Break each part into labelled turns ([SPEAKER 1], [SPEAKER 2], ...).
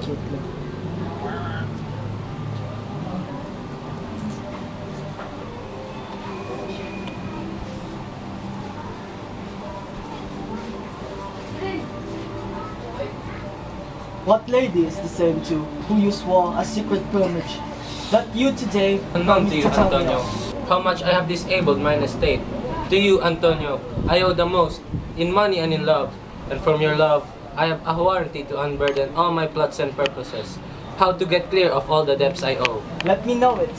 [SPEAKER 1] shortly. What lady is the same to who you swore a secret pilgrimage that you today
[SPEAKER 2] Unknown to you,
[SPEAKER 1] promised to tell me
[SPEAKER 2] Antonio,
[SPEAKER 1] of?
[SPEAKER 2] how much I have disabled mine estate. To you, Antonio, I owe the most, in money and in love. And from your love, I have a warranty to unburden all my plots and purposes. How to get clear of all the debts I owe.
[SPEAKER 1] Let me know it.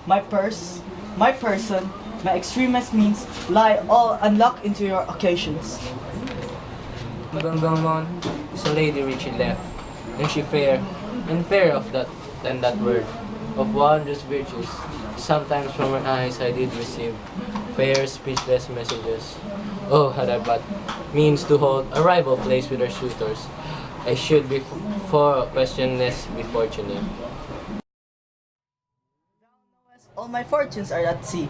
[SPEAKER 1] My purse, my person, my extremest means lie all unlocked into your occasions.
[SPEAKER 2] Maganggamon is a lady richly left, and she fair, and fair of that than that word, of wondrous virtues. Sometimes from her eyes I did receive fair speechless messages. Oh, had I but means to hold a rival place with her suitors, I should be for questionless be fortunate.
[SPEAKER 1] All my fortunes are at sea.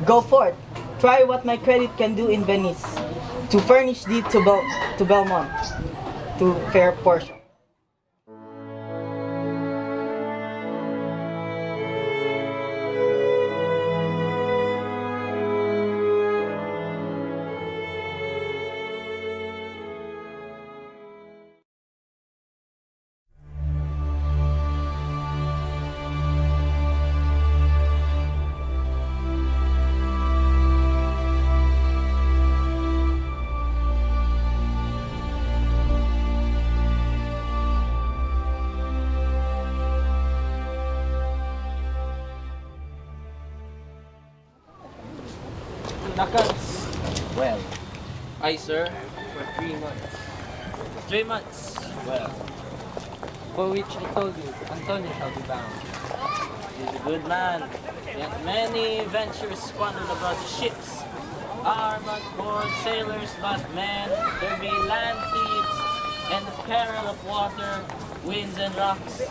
[SPEAKER 1] Go forth, try what my credit can do in Venice, to furnish thee to Belmont, to fair Portia.
[SPEAKER 3] Well,
[SPEAKER 2] I, sir, for 3 months.
[SPEAKER 3] 3 months. Well,
[SPEAKER 2] For which I told you, Antonio shall be bound.
[SPEAKER 3] he's a good man. Yet many ventures squandered about the ships. Armed born sailors, but men, there be land thieves, and the peril of water, winds and rocks.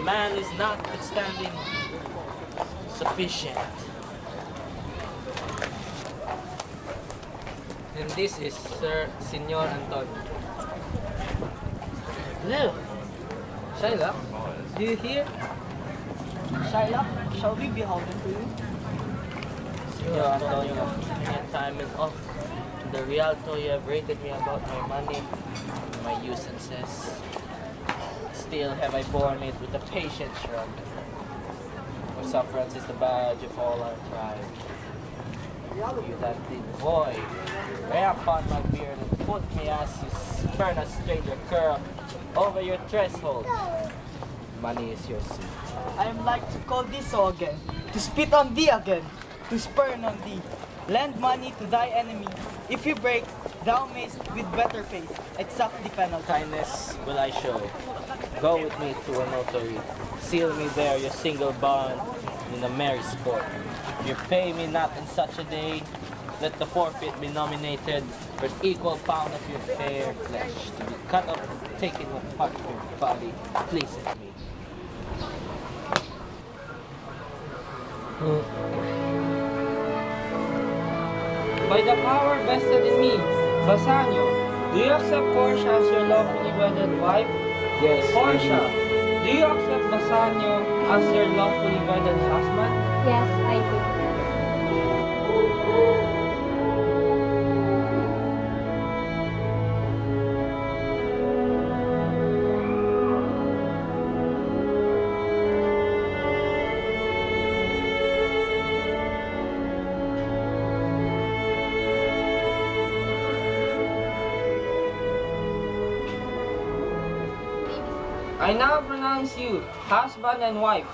[SPEAKER 3] Man is notwithstanding sufficient.
[SPEAKER 2] And this is Sir Senor Antonio.
[SPEAKER 1] Hello,
[SPEAKER 2] Shylock, do you hear?
[SPEAKER 1] Shylock, shall we be beholden to you?
[SPEAKER 3] Senor Antonio, yet time is off. The Rialto you have rated me about my money, my usances. Still have I borne it with a patient shrug. For sufferance is the badge of all our tribe. You that did void, lay upon my beard and put me as you spurn a stranger curl over your threshold. Money is your suit.
[SPEAKER 1] I am like to call thee so again, to spit on thee again, to spurn on thee. Lend money to thy enemy. If you break, thou mayst with better face exact the penalty.
[SPEAKER 3] Kindness will I show. Go with me to a notary. Seal me there your single bond in a merry sport. If you pay me not in such a day, let the forfeit be nominated for an equal pound of your fair flesh to be cut up and taken apart from your body. Pleaseth me.
[SPEAKER 4] By the power vested in me, Bassanio, do you accept Portia as your lawfully wedded wife?
[SPEAKER 2] Yes.
[SPEAKER 4] Portia, do you accept Bassanio as your lawfully wedded husband?
[SPEAKER 5] Yes, I do.
[SPEAKER 4] I now pronounce you husband and wife.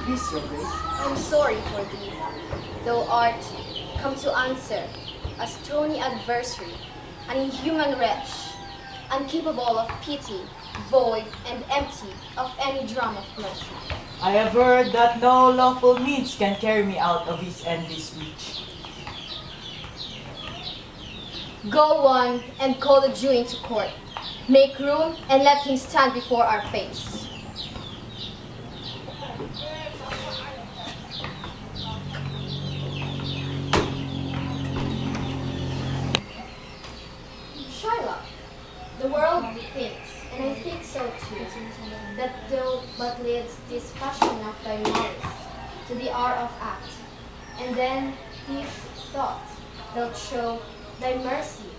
[SPEAKER 1] Peace, your grace.
[SPEAKER 5] I'm sorry for thee. Thou art come to answer a stony adversary, an inhuman wretch, incapable of pity, void and empty of any drum of mercy.
[SPEAKER 1] I have heard that no lawful means can carry me out of his endless reach.
[SPEAKER 5] Go on and call the Jew into court. Make room and let him stand before our face. Shylock, the world thinks, and I think so too, that thou but leads this passion of thy malice to the hour of act, and then this thought thou'lt show thy mercy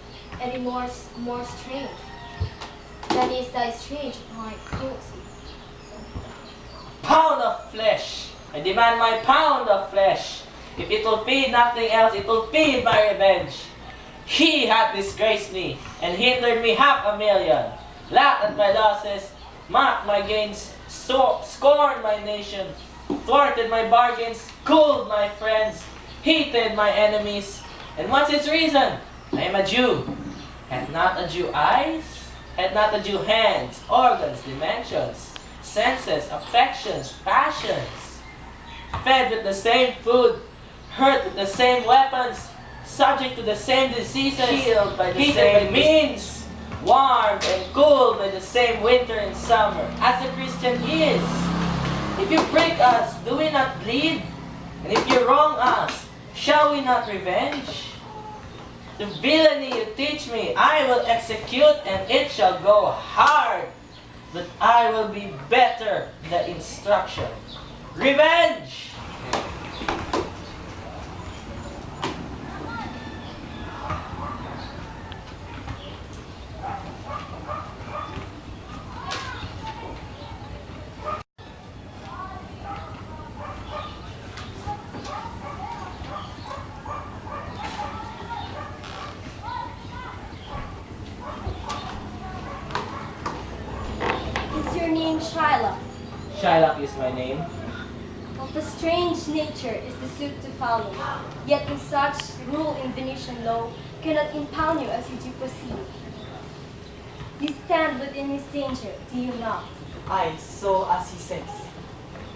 [SPEAKER 5] and remorse more strange than is thy strange upon cruelty.
[SPEAKER 3] Pound of flesh! I demand my pound of flesh! If it will feed nothing else, it will feed my revenge. He hath disgraced me and hindered me 500,000, laughed at my losses, mocked my gains, scorned my nation, thwarted my bargains, cooled my friends, heated my enemies. And what's its reason? I am a Jew. Had not a Jew eyes? Had not a Jew hands, organs, dimensions, senses, affections, passions? Fed with the same food, hurt with the same weapons, subject to the same diseases, healed by the same means, warmed and cooled by the same winter and summer, as a Christian is. If you break us, do we not bleed? And if you wrong us, shall we not revenge? The villainy you teach me, I will execute, and it shall go hard, but I will be better the instruction. Revenge!
[SPEAKER 5] Is your name Shylock?
[SPEAKER 3] Shylock is my name.
[SPEAKER 5] Of a strange nature is the suit to follow, yet in such rule in Venetian law cannot impound you as you do proceed. You stand within his danger, do you not?
[SPEAKER 1] I, so as he says.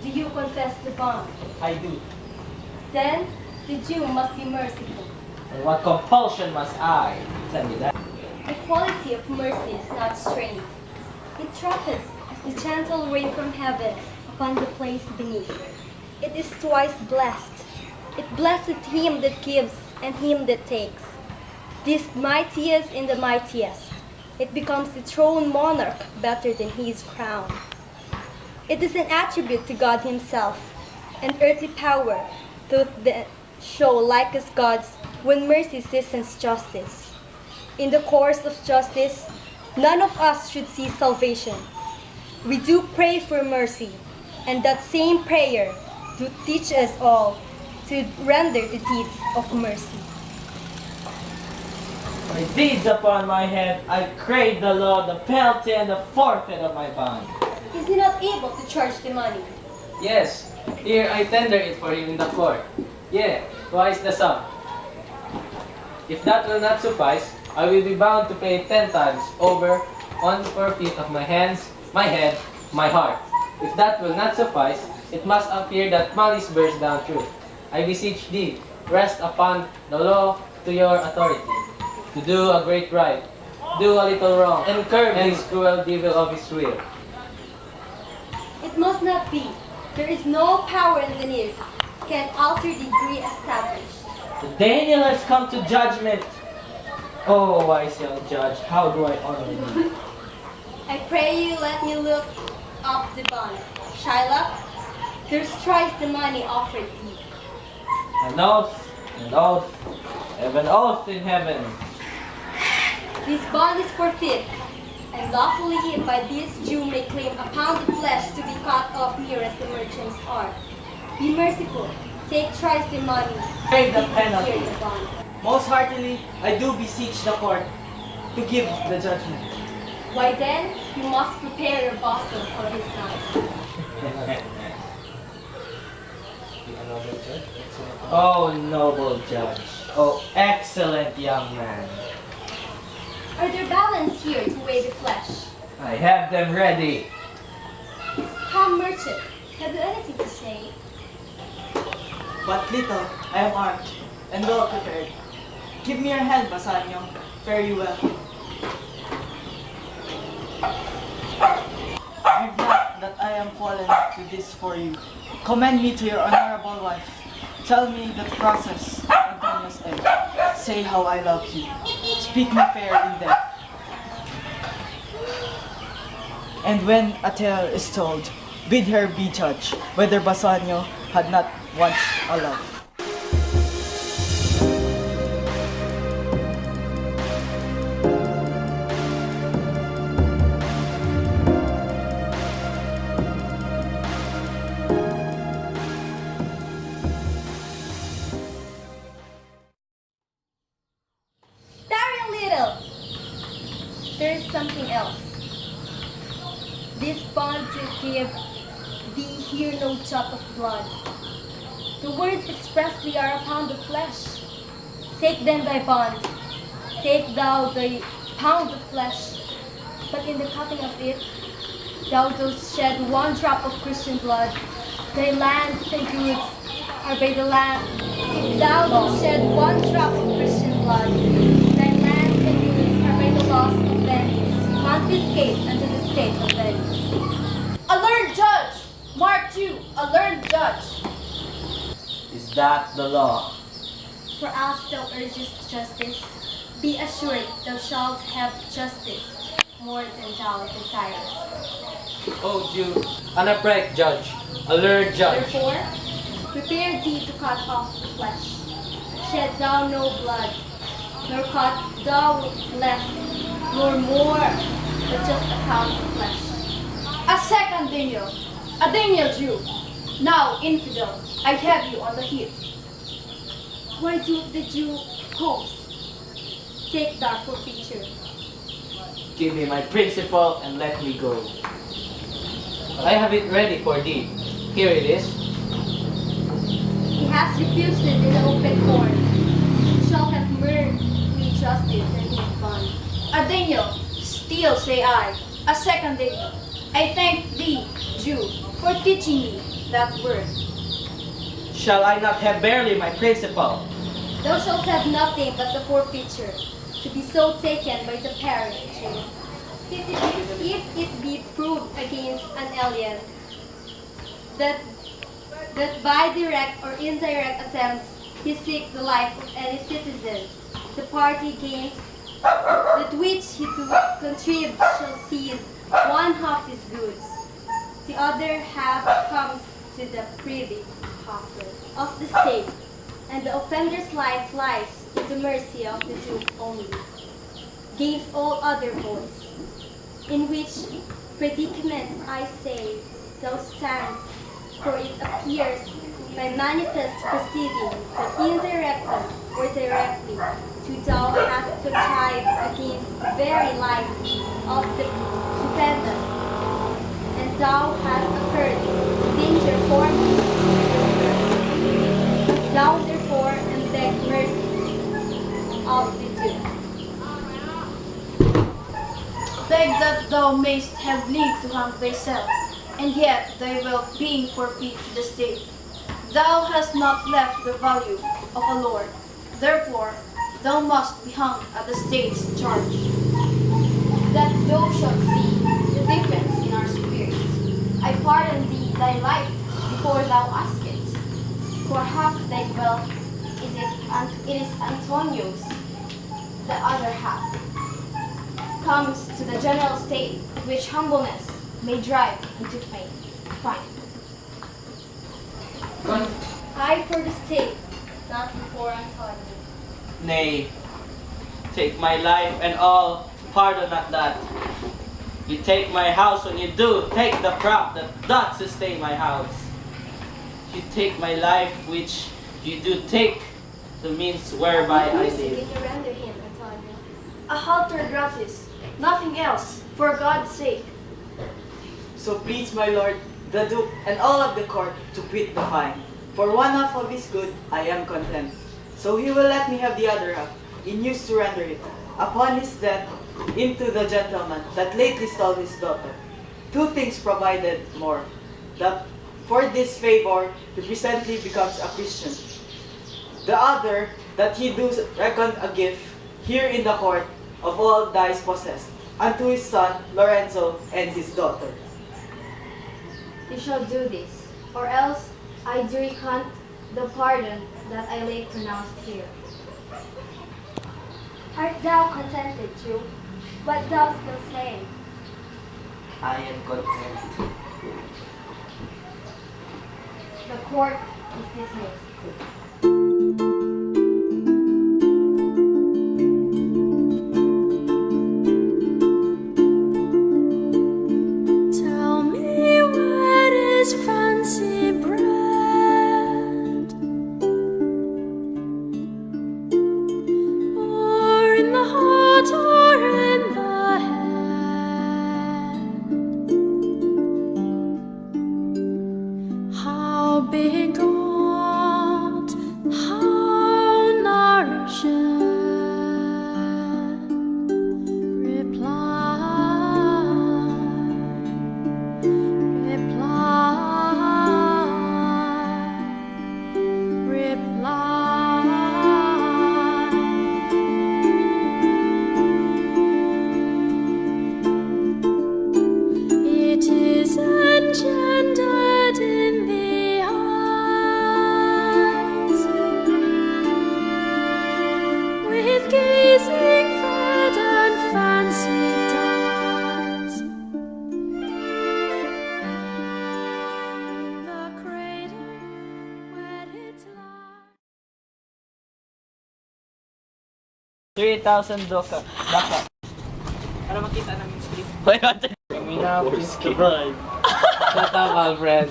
[SPEAKER 5] Do you confess the bond?
[SPEAKER 1] I do.
[SPEAKER 5] Then the Jew must be merciful.
[SPEAKER 3] And what compulsion must I? Tell me that.
[SPEAKER 5] The quality of mercy is not strained. It droppeth as the gentle rain from heaven upon the place beneath. It is twice blessed. It blesseth him that gives and him that takes. This mightiest in the mightiest. It becomes the throne monarch better than his crown. It is an attribute to God himself, an earthly power, doth then show like as God's when mercy seasons justice. In the course of justice, none of us should see salvation. We do pray for mercy, and that same prayer do teach us all to render the deeds of mercy.
[SPEAKER 3] My deeds upon my head, I crave the law, the penalty, and the forfeit of my bond.
[SPEAKER 5] Is he not able to charge the money?
[SPEAKER 2] Yes, here I tender it for him in the court. Yeah, twice the sum. If that will not suffice, I will be bound to pay 10 times over on forfeit of my hands, my head, my heart. If that will not suffice, it must appear that malice bears down truth. I beseech thee, rest upon the law to your authority, to do a great right, do a little wrong, and curb this cruel devil of his will.
[SPEAKER 5] It must not be. There is no power in Venice can alter the degree established.
[SPEAKER 3] The Daniel has come to judgment. Oh, wise young judge, how do I honor thee?
[SPEAKER 5] I pray you let me look up the bond. Shylock, there's thrice the money offered thee.
[SPEAKER 3] An oath, an oath, have an oath in heaven.
[SPEAKER 5] This bond is forfeit, and lawfully he by this Jew may claim a pound of flesh to be cut off nearest the merchant's heart. Be merciful, take thrice the money,
[SPEAKER 3] Pay the
[SPEAKER 5] and
[SPEAKER 3] penalty.
[SPEAKER 5] clear the bond.
[SPEAKER 1] Most heartily, I do beseech the court to give the judgment.
[SPEAKER 5] Why then, you must prepare your bosom for his night.
[SPEAKER 2] be a noble judge.
[SPEAKER 3] Oh, noble judge. Oh, excellent young man.
[SPEAKER 5] Are there balance here to weigh the flesh?
[SPEAKER 3] I have them ready.
[SPEAKER 5] Come, merchant, have you anything to say?
[SPEAKER 1] But little, I am armed and well prepared. Give me your hand, Basanio. Fare you well. Grieve not that I am fallen to this for you. Commend me to your honorable wife. Tell me the process, Antonius M. Say how I love you. Speak me fair in death. And when a tale is told, bid her be judge whether Basanio had not once a love.
[SPEAKER 5] Tarry a little! There is something else. This bond to give thee here no drop of blood. The words expressly are upon the flesh. Take then thy bond, take thou thy pound of flesh, but in the cutting of it, thou dost shed one drop of Christian blood. Thy lands and goods are by the land. If thou dost shed one drop of Christian blood, thy lands and goods are by the laws of Venice, confiscate unto the state of Venice.
[SPEAKER 6] A learned judge! Mark 2, a learned judge.
[SPEAKER 3] Is that the law?
[SPEAKER 5] For as thou urgest justice, be assured thou shalt have justice more than thou desirest.
[SPEAKER 2] Oh, Jew, an upright judge, a learned judge.
[SPEAKER 5] Therefore, prepare thee to cut off the flesh. Shed thou no blood, nor cut thou less, nor more, but just a pound of flesh.
[SPEAKER 6] A second Daniel, a Daniel Jew. Now, infidel, I have you on the hip.
[SPEAKER 5] Why do the Jew host? Take that for picture.
[SPEAKER 3] Give me my principal and let me go.
[SPEAKER 2] I have it ready for thee. Here it is.
[SPEAKER 5] He has refused it in the open court. He shall have murdered me justice and his bond.
[SPEAKER 6] A Daniel, still say I. A second Daniel, I thank thee, Jew, for teaching me that word.
[SPEAKER 3] Shall I not have barely my principal?
[SPEAKER 5] Thou shalt have nothing but the forfeiture, to be so taken by the parent Jew. If it be proved against an alien that by direct or indirect attempts he seek the life of any citizen, the party gains that which he contrived shall seize one half his goods. The other half comes to the privy pocket of the state, and the offender's life lies in the mercy of the Duke only, gains all other voice. In which predicament I say thou standst, for it appears by manifest proceeding that indirectly or directly to thou hast contrived against the very life of the defendant, and thou hast occurred danger for me and thou therefore and beg mercy of the Duke.
[SPEAKER 6] Beg that thou mayst have leave to hang thyself, and yet thy wealth being forfeit to the state. Thou hast not left the value of a lord, therefore thou must be hung at the state's charge.
[SPEAKER 7] That thou shalt see the difference in our spirits. I pardon thee thy life before thou ask it. For half thy wealth it is Antonio's, the other half comes to the general state, which humbleness may drive into fame. Fine.
[SPEAKER 5] I for the state, not for Antonio.
[SPEAKER 3] Nay, take my life and all, pardon not that. You take my house when you do, take the prop that doth sustain my house. You take my life which you do take, the means whereby I
[SPEAKER 5] Mercy
[SPEAKER 3] live.
[SPEAKER 5] can you render him, Antonio?
[SPEAKER 6] A halter gratis, nothing else, for God's sake.
[SPEAKER 1] So please, my lord, the Duke and all of the court to quit the fine. For one half of his good, I am content. So he will let me have the other half, in use to render it, upon his death, into the gentleman that lately stole his daughter. Two things provided more, that for this favor he presently becomes a Christian. The other, that he do reckon a gift here in the court of all dice possessed, unto his son Lorenzo and his daughter.
[SPEAKER 7] You shall do this, or else I do recant the pardon that I late pronounced here.
[SPEAKER 5] Art thou contented, Jew? What thou still saying?
[SPEAKER 3] I am content.
[SPEAKER 7] The court is dismissed.
[SPEAKER 8] Tell me what is fancy bread, or in the heart or in the head. How begot, how nourisheth. It is engendered in the eyes, with gazing fed and fancied eyes. In the cradle where it lies.
[SPEAKER 4] 3,000 daka. Para makita namin script. You may now kiss the bride.
[SPEAKER 2] Shut up, Alfred.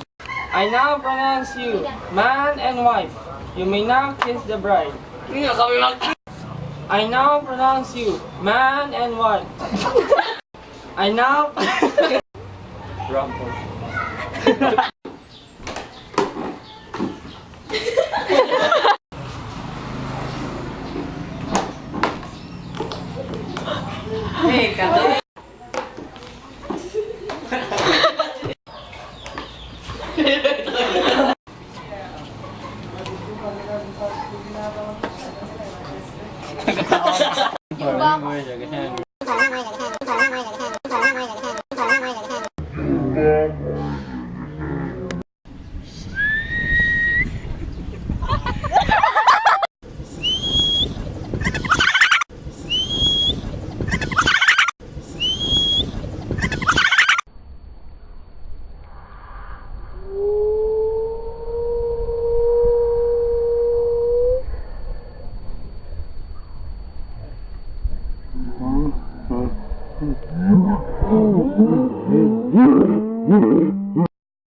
[SPEAKER 4] I now pronounce you man and wife. You may now kiss the bride.
[SPEAKER 2] Hindi nga kami
[SPEAKER 4] I now pronounce you man and wife. I now
[SPEAKER 2] Hey, Katleen.
[SPEAKER 7] Yung box.